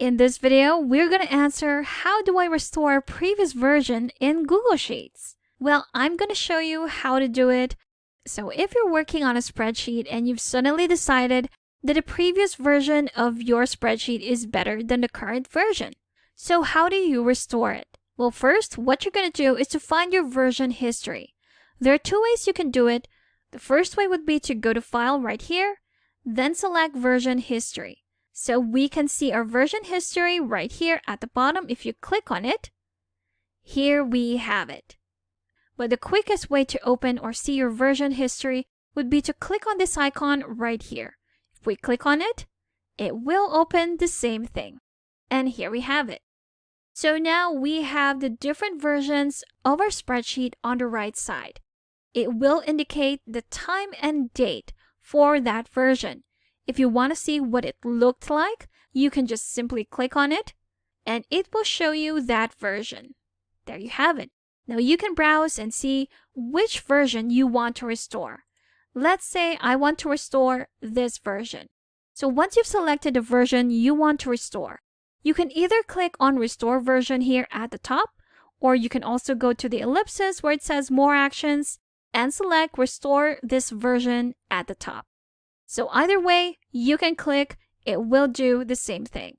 In this video, we're going to answer how do I restore a previous version in Google Sheets? Well, I'm going to show you how to do it. So if you're working on a spreadsheet and you've suddenly decided that a previous version of your spreadsheet is better than the current version, so how do you restore it? Well, first, what you're going to do is to find your version history. There are two ways you can do it. The first way would be to go to File right here, then select Version History. So we can see our version history right here at the bottom. If you click on it, here we have it. But the quickest way to open or see your version history would be to click on this icon right here. If we click on it, it will open the same thing. And here we have it. So now we have the different versions of our spreadsheet on the right side. It will indicate the time and date for that version. If you want to see what it looked like, you can just simply click on it and it will show you that version. There you have it. Now you can browse and see which version you want to restore. Let's say I want to restore this version. So once you've selected the version you want to restore, you can either click on Restore Version here at the top, or you can also go to the ellipsis where it says More Actions and select Restore this version at the top. So either way, you can click, it will do the same thing.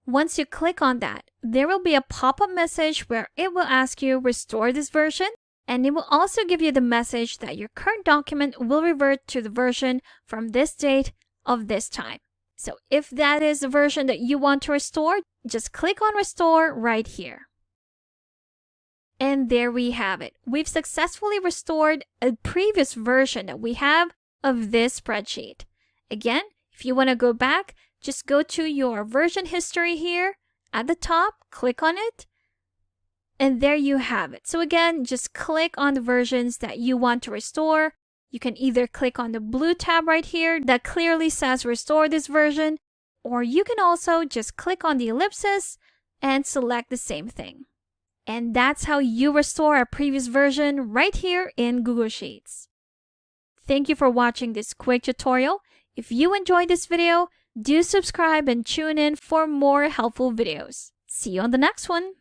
Once you click on that, there will be a pop-up message where it will ask you restore this version, and it will also give you the message that your current document will revert to the version from this date of this time. So if that is the version that you want to restore, just click on Restore right here. And there we have it. We've successfully restored a previous version that we have of this spreadsheet. Again, if you want to go back, just go to your version history here at the top, click on it, and there you have it. So again, just click on the versions that you want to restore. You can either click on the blue tab right here that clearly says restore this version, or you can also just click on the ellipsis and select the same thing. And that's how you restore a previous version right here in Google Sheets. Thank you for watching this quick tutorial. If you enjoyed this video, do subscribe and tune in for more helpful videos. See you on the next one.